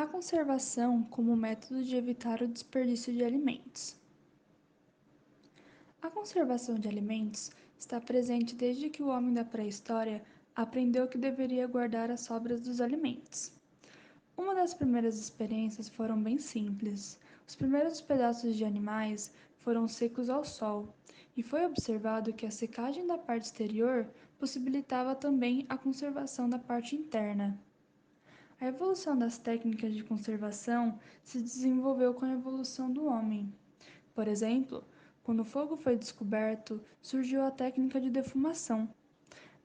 A conservação como método de evitar o desperdício de alimentos. A conservação de alimentos está presente desde que o homem da pré-história aprendeu que deveria guardar as sobras dos alimentos. Uma das primeiras experiências foram bem simples. Os primeiros pedaços de animais foram secos ao sol, e foi observado que a secagem da parte exterior possibilitava também a conservação da parte interna. A evolução das técnicas de conservação se desenvolveu com a evolução do homem. Por exemplo, quando o fogo foi descoberto, surgiu a técnica de defumação.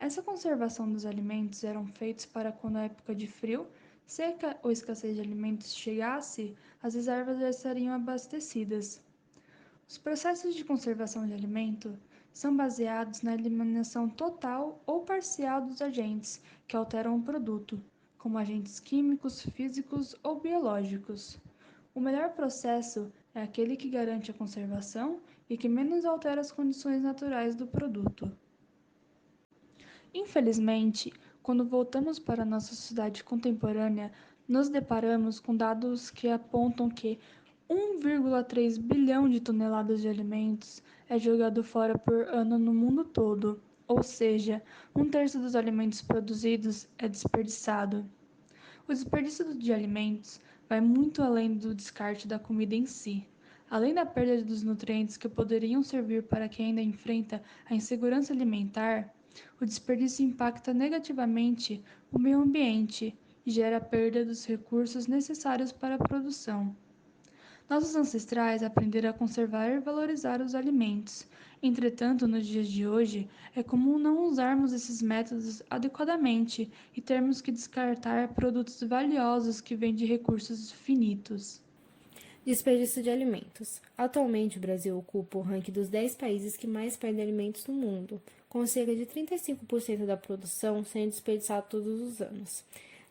Essa conservação dos alimentos eram feitos para quando a época de frio, seca ou escassez de alimentos chegasse, as reservas já estariam abastecidas. Os processos de conservação de alimento são baseados na eliminação total ou parcial dos agentes que alteram o produto, como agentes químicos, físicos ou biológicos. O melhor processo é aquele que garante a conservação e que menos altera as condições naturais do produto. Infelizmente, quando voltamos para a nossa sociedade contemporânea, nos deparamos com dados que apontam que 1,3 bilhão de toneladas de alimentos é jogado fora por ano no mundo todo, ou seja, um terço dos alimentos produzidos é desperdiçado. O desperdício de alimentos vai muito além do descarte da comida em si. Além da perda dos nutrientes que poderiam servir para quem ainda enfrenta a insegurança alimentar, o desperdício impacta negativamente o meio ambiente e gera a perda dos recursos necessários para a produção. Nossos ancestrais aprenderam a conservar e valorizar os alimentos. Entretanto, nos dias de hoje, é comum não usarmos esses métodos adequadamente e termos que descartar produtos valiosos que vêm de recursos finitos. Desperdício de alimentos. Atualmente, o Brasil ocupa o ranking dos 10 países que mais perdem alimentos no mundo, com cerca de 35% da produção sendo desperdiçada todos os anos.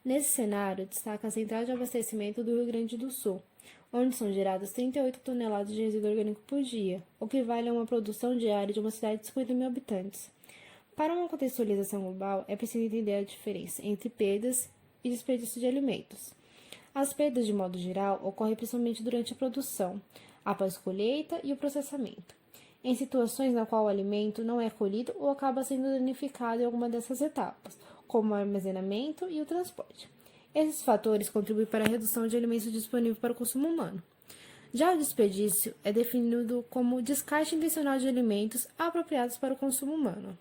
Nesse cenário, destaca a Central de Abastecimento do Rio Grande do Sul, onde são geradas 38 toneladas de resíduo orgânico por dia, o que vale a uma produção diária de uma cidade de 50 mil habitantes. Para uma contextualização global, é preciso entender a diferença entre perdas e desperdício de alimentos. As perdas, de modo geral, ocorrem principalmente durante a produção, após colheita e o processamento, em situações na qual o alimento não é colhido ou acaba sendo danificado em alguma dessas etapas, como o armazenamento e o transporte. Esses fatores contribuem para a redução de alimentos disponíveis para o consumo humano. Já o desperdício é definido como descarte intencional de alimentos apropriados para o consumo humano.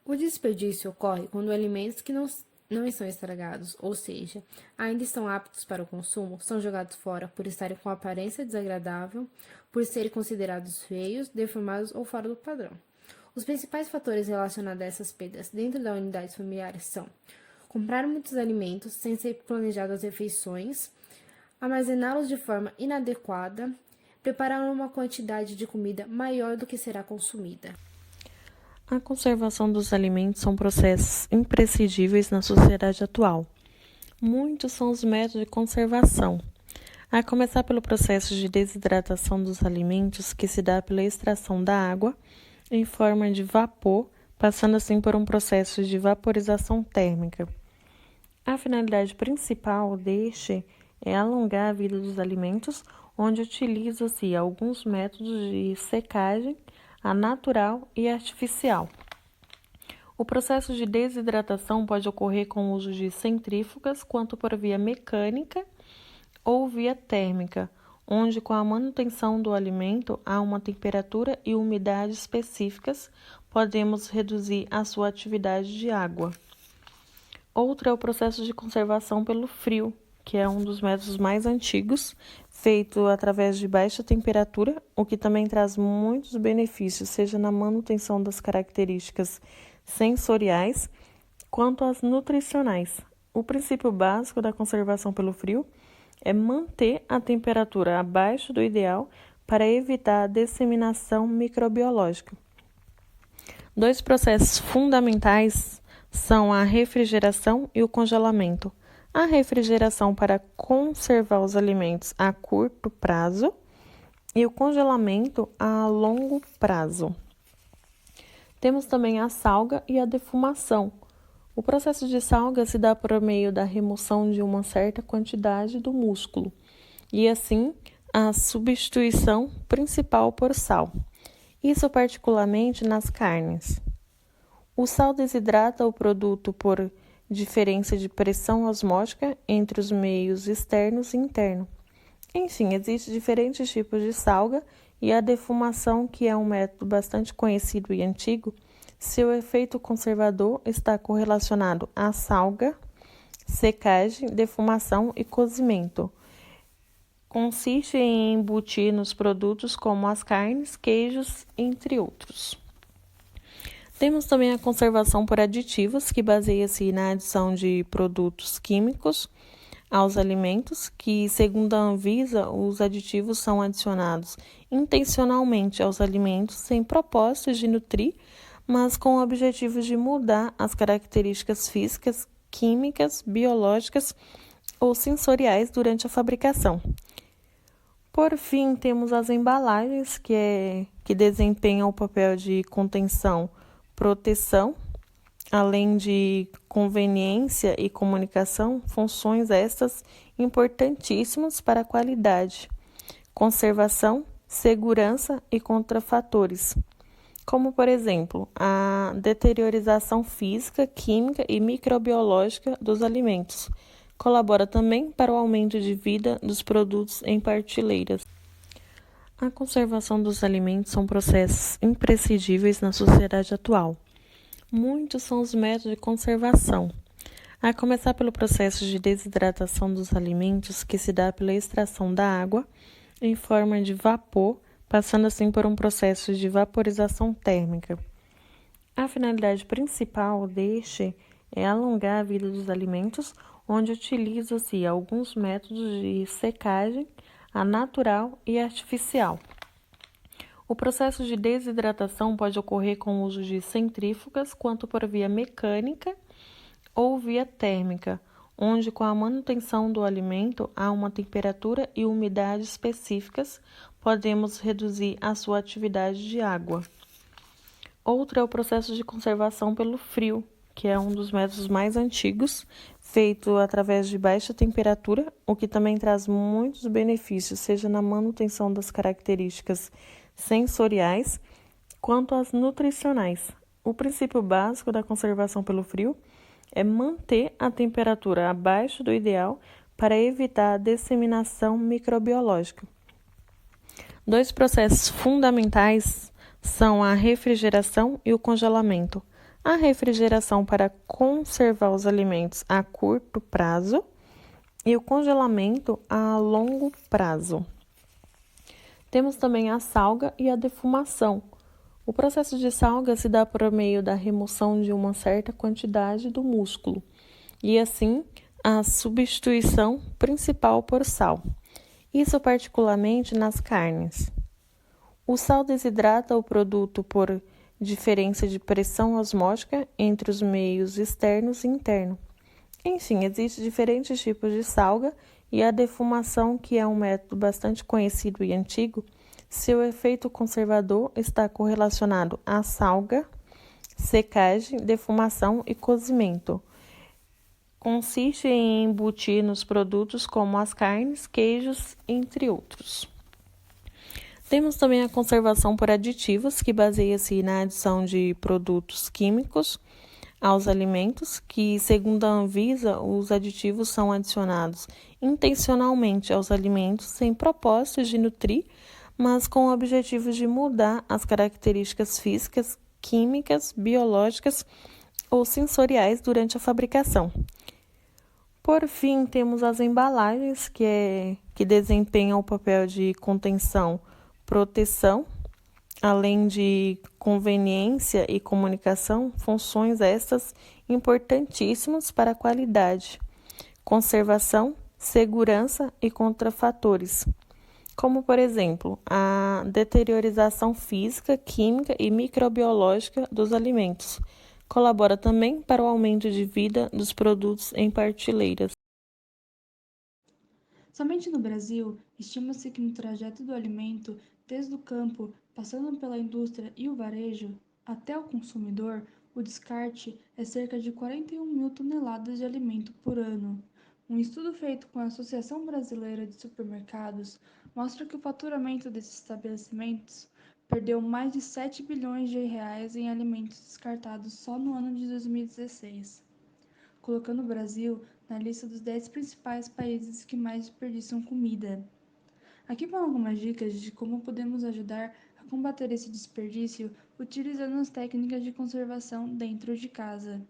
O desperdício ocorre quando alimentos que não estão estragados, ou seja, ainda estão aptos para o consumo, são jogados fora por estarem com aparência desagradável, por serem considerados feios, deformados ou fora do padrão. Os principais fatores relacionados a essas perdas dentro da unidade familiar são comprar muitos alimentos sem ser planejadas as refeições, armazená-los de forma inadequada, preparar uma quantidade de comida maior do que será consumida. A conservação dos alimentos são processos imprescindíveis na sociedade atual. Muitos são os métodos de conservação, a começar pelo processo de desidratação dos alimentos, que se dá pela extração da água em forma de vapor, passando assim por um processo de vaporização térmica. A finalidade principal deste é alongar a vida dos alimentos, onde utiliza-se alguns métodos de secagem, a natural e artificial. O processo de desidratação pode ocorrer com o uso de centrífugas, quanto por via mecânica ou via térmica, onde com a manutenção do alimento a uma temperatura e umidade específicas, podemos reduzir a sua atividade de água. Outro é o processo de conservação pelo frio, que é um dos métodos mais antigos, feito através de baixa temperatura, o que também traz muitos benefícios, seja na manutenção das características sensoriais, quanto às nutricionais. O princípio básico da conservação pelo frio é manter a temperatura abaixo do ideal para evitar a disseminação microbiológica. Dois processos fundamentais são a refrigeração e o congelamento. A refrigeração para conservar os alimentos a curto prazo e o congelamento a longo prazo. Temos também a salga e a defumação, O processo de salga se dá por meio da remoção de uma certa quantidade do músculo, e assim a substituição principal por sal, isso particularmente nas carnes. O sal desidrata o produto por diferença de pressão osmótica entre os meios externos e interno. Enfim, existem diferentes tipos de salga e a defumação, que é um método bastante conhecido e antigo, seu efeito conservador está correlacionado à salga, secagem, defumação e cozimento. Consiste em embutir nos produtos como as carnes, queijos, entre outros. Temos também a conservação por aditivos, que baseia-se na adição de produtos químicos aos alimentos, que, segundo a Anvisa, os aditivos são adicionados intencionalmente aos alimentos sem propósito de nutrir, mas com o objetivo de mudar as características físicas, químicas, biológicas ou sensoriais durante a fabricação. Por fim, temos as embalagens, que desempenham o papel de contenção, proteção, além de conveniência e comunicação, funções estas importantíssimas para a qualidade, conservação, segurança e contrafatores, como, por exemplo, a deteriorização física, química e microbiológica dos alimentos. Colabora também para o aumento de vida dos produtos em prateleiras. A conservação dos alimentos são processos imprescindíveis na sociedade atual. Muitos são os métodos de conservação, a começar pelo processo de desidratação dos alimentos, que se dá pela extração da água em forma de vapor, passando assim por um processo de vaporização térmica. A finalidade principal deste é alongar a vida dos alimentos, onde utiliza-se alguns métodos de secagem, a natural e artificial. O processo de desidratação pode ocorrer com o uso de centrífugas, quanto por via mecânica ou via térmica, onde com a manutenção do alimento a uma temperatura e umidade específicas, podemos reduzir a sua atividade de água. Outro é o processo de conservação pelo frio, que é um dos métodos mais antigos, feito através de baixa temperatura, o que também traz muitos benefícios, seja na manutenção das características sensoriais, quanto às nutricionais. O princípio básico da conservação pelo frio é manter a temperatura abaixo do ideal para evitar a disseminação microbiológica. Dois processos fundamentais são a refrigeração e o congelamento. A refrigeração para conservar os alimentos a curto prazo e o congelamento a longo prazo. Temos também a salga e a defumação. O processo de salga se dá por meio da remoção de uma certa quantidade do músculo, e assim a substituição principal por sal, isso particularmente nas carnes. O sal desidrata o produto por diferença de pressão osmótica entre os meios externos e interno. Enfim, existem diferentes tipos de salga e a defumação, que é um método bastante conhecido e antigo, seu efeito conservador está correlacionado à salga, secagem, defumação e cozimento. Consiste em embutir nos produtos como as carnes, queijos, entre outros. Temos também a conservação por aditivos, que baseia-se na adição de produtos químicos aos alimentos, que, segundo a Anvisa, os aditivos são adicionados intencionalmente aos alimentos sem propósito de nutrir, mas com o objetivo de mudar as características físicas, químicas, biológicas ou sensoriais durante a fabricação. Por fim, temos as embalagens, que desempenham o papel de contenção, proteção, além de conveniência e comunicação, funções estas importantíssimas para a qualidade, conservação, segurança e contrafatores, como, por exemplo, a deteriorização física, química e microbiológica dos alimentos. Colabora também para o aumento de vida dos produtos em prateleiras. Somente no Brasil, estima-se que no trajeto do alimento, desde o campo, passando pela indústria e o varejo, até o consumidor, O descarte é cerca de 41 mil toneladas de alimento por ano. Um estudo feito com a Associação Brasileira de Supermercados mostra que o faturamento desses estabelecimentos perdeu mais de 7 bilhões de reais em alimentos descartados só no ano de 2016, colocando o Brasil na lista dos 10 principais países que mais desperdiçam comida. Aqui vão algumas dicas de como podemos ajudar a combater esse desperdício utilizando as técnicas de conservação dentro de casa.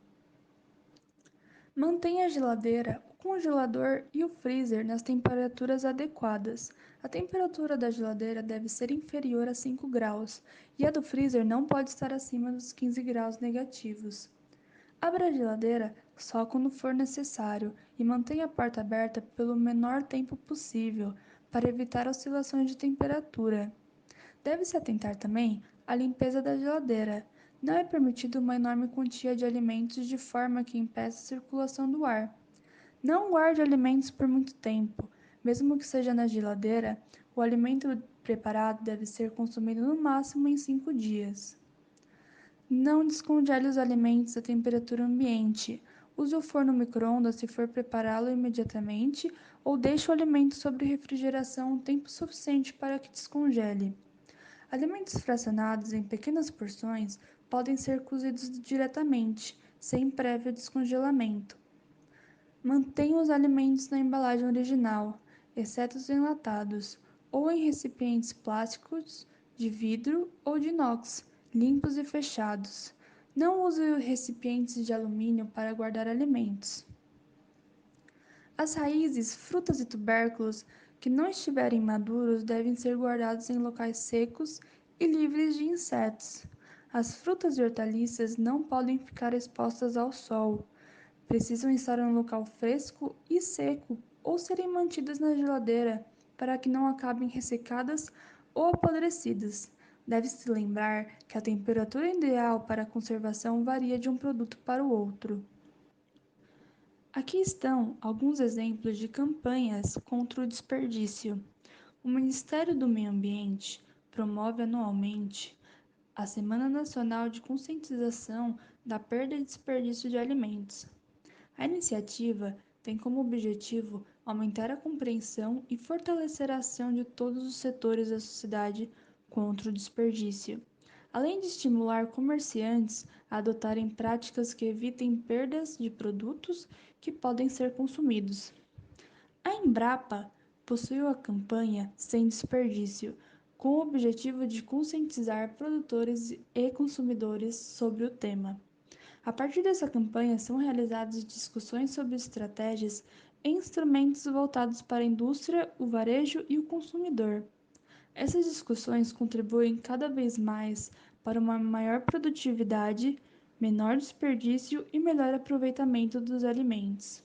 Mantenha a geladeira, o congelador e o freezer nas temperaturas adequadas. A temperatura da geladeira deve ser inferior a 5 graus e a do freezer não pode estar acima dos 15 graus negativos. Abra a geladeira só quando for necessário e mantenha a porta aberta pelo menor tempo possível para evitar oscilações de temperatura. Deve-se atentar também à limpeza da geladeira. Não é permitido uma enorme quantia de alimentos de forma que impeça a circulação do ar. Não guarde alimentos por muito tempo. Mesmo que seja na geladeira, o alimento preparado deve ser consumido no máximo em 5 dias. Não descongele os alimentos a temperatura ambiente. Use o forno micro-ondas se for prepará-lo imediatamente ou deixe o alimento sob refrigeração um tempo suficiente para que descongele. Alimentos fracionados em pequenas porções podem ser cozidos diretamente, sem prévio descongelamento. Mantenha os alimentos na embalagem original, exceto os enlatados, ou em recipientes plásticos, de vidro ou de inox, limpos e fechados. Não use recipientes de alumínio para guardar alimentos. As raízes, frutas e tubérculos que não estiverem maduros devem ser guardados em locais secos e livres de insetos. As frutas e hortaliças não podem ficar expostas ao sol. Precisam estar em um local fresco e seco ou serem mantidas na geladeira para que não acabem ressecadas ou apodrecidas. Deve-se lembrar que a temperatura ideal para a conservação varia de um produto para o outro. Aqui estão alguns exemplos de campanhas contra o desperdício. O Ministério do Meio Ambiente promove anualmente a Semana Nacional de Conscientização da Perda e Desperdício de Alimentos. A iniciativa tem como objetivo aumentar a compreensão e fortalecer a ação de todos os setores da sociedade contra o desperdício, além de estimular comerciantes a adotarem práticas que evitem perdas de produtos que podem ser consumidos. A Embrapa possui a campanha Sem Desperdício, com o objetivo de conscientizar produtores e consumidores sobre o tema. A partir dessa campanha, são realizadas discussões sobre estratégias e instrumentos voltados para a indústria, o varejo e o consumidor. Essas discussões contribuem cada vez mais para uma maior produtividade, menor desperdício e melhor aproveitamento dos alimentos.